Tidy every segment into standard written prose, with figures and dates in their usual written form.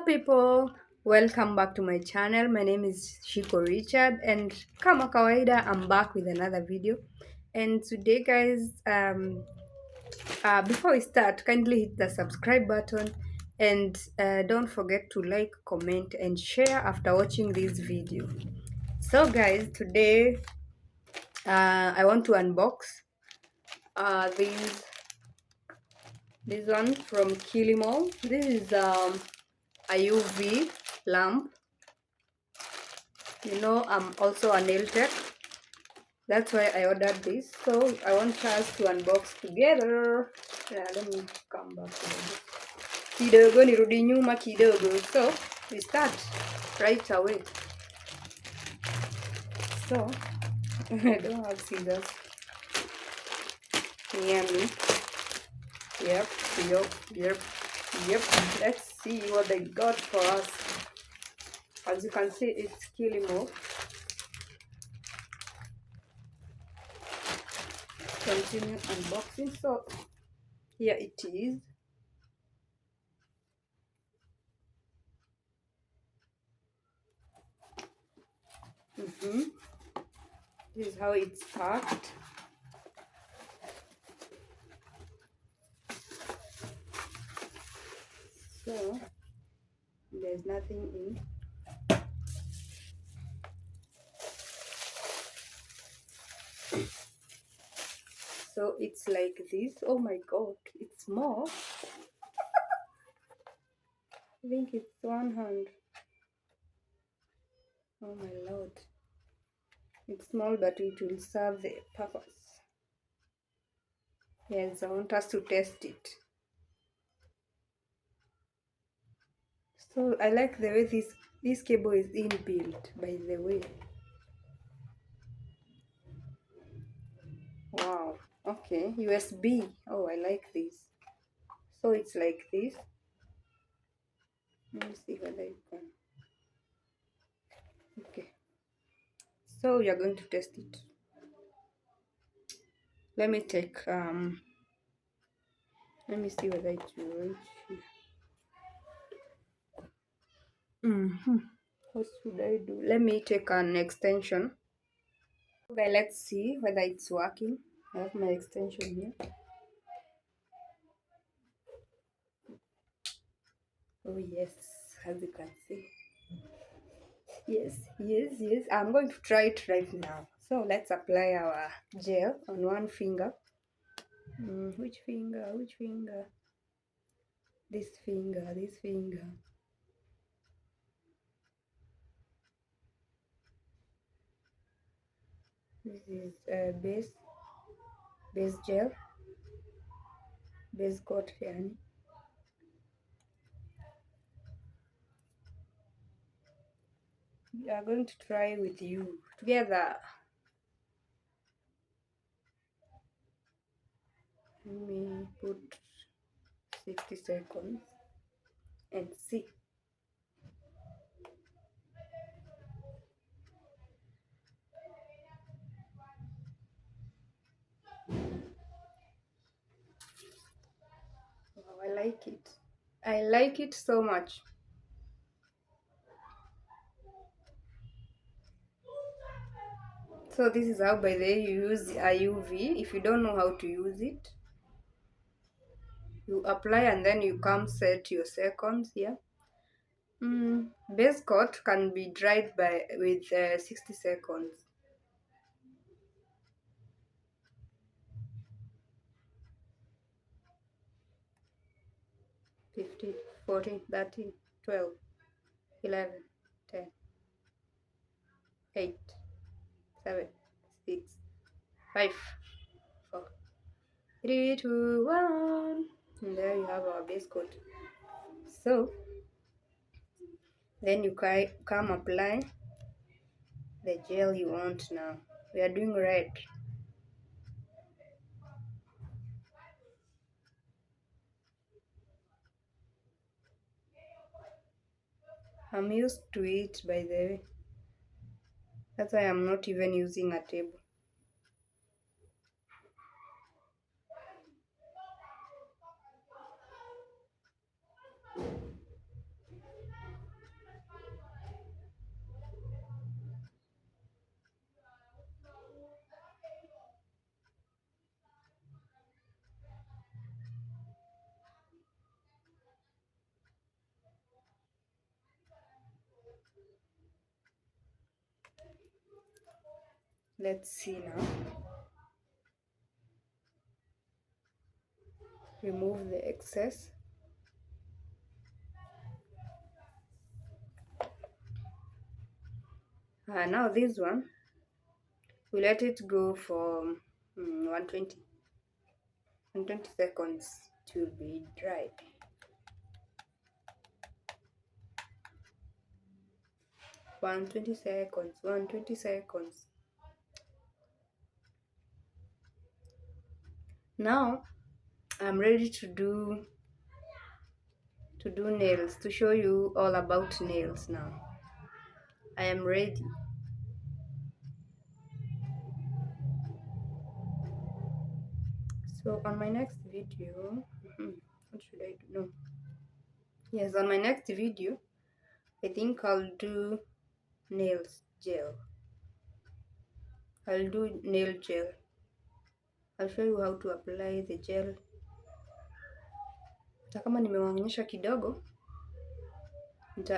People, welcome back to my channel. My name is Shiko Richard, and kama kawaida, I'm back with another video. And today, guys, before we start, kindly hit the subscribe button and don't forget to like, comment, and share after watching this video. So, guys, today I want to unbox this one from Killimall. This is a UV lamp. I'm also a nail tech. That's why I ordered this. So I want us to unbox together. Yeah, let me come back to this. Kidogo nirudi nyuma kidogo. So we start right away. So I don't have scissors near me. Yep, yep, yep, yep. Let's see what they got for us. As you can see, it's Kilimo. Continue unboxing. So here it is. This is how it's packed. So there's nothing in. So it's like this. Oh my god, it's small. I think it's 1 hand. Oh my lord. It's small, but it will serve the purpose. Yes, I want us to test it. So I like the way this cable is inbuilt, by the way. Wow. Okay, USB. Oh, I like this. So it's like this. Let me see whether you can. Okay. So we are going to test it. Let me take let me see whether it will reach here. What should I do? Let me take an extension. Okay, let's see whether it's working. I have my extension here. Oh yes, as you can see. Yes, yes, yes. I'm going to try it right now. So let's apply our gel on one finger. Which finger? Which finger? This finger, this finger. This is base gel, base coat yani. We are going to try with you together. Let me put 60 seconds and see. Wow, I like it. I like it so much. So this is how, by the way, you use a UV. If you don't know how to use it, you apply and then you come set your seconds here. Base coat can be dried with 60 seconds. 15, 14, 13, 12, 11, 10, 8, 7, 6, 5, 4, 3, 2, 1. And there you have our base coat. So then you come apply the gel you want now. We are doing red. I'm used to it, by the way. That's why I'm not even using a table. Let's see now. Remove the excess. Now this one, we let it go for 120 seconds to be dry. 120 seconds, 120 seconds. Now I'm ready to do nails, to show you all about nails now. I am ready. So on my next video, what should I do? No. Yes, on my next video, I think I'll do nails gel. I'll do nail gel. I'll show you how to apply the gel. Hata kama nimewaonyesha kidogo,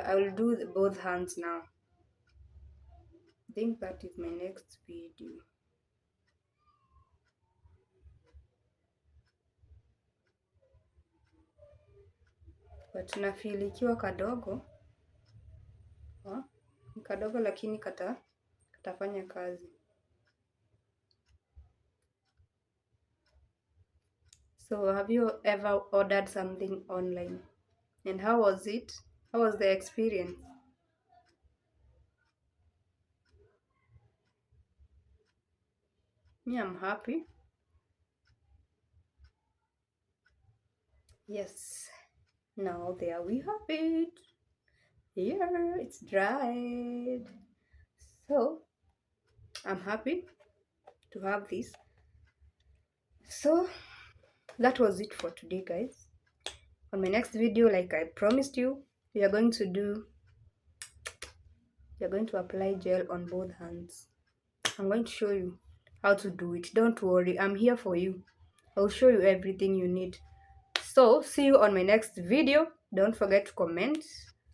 I will do both hands now. I think that is my next video. But na feel ikiwa kadogo, kadogo lakini katafanya kazi. So have you ever ordered something online? And how was it? How was the experience? Me, I'm happy. Yes. Now there we have it. Here it's dried. So I'm happy to have this. So that was it for today, guys. On my next video, like I promised you, we are going to apply gel on both hands. I'm going to show you how to do it. Don't worry, I'm here for you. I'll show you everything you need. So see you on my next video. Don't forget to comment,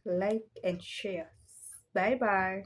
like and share. Bye bye.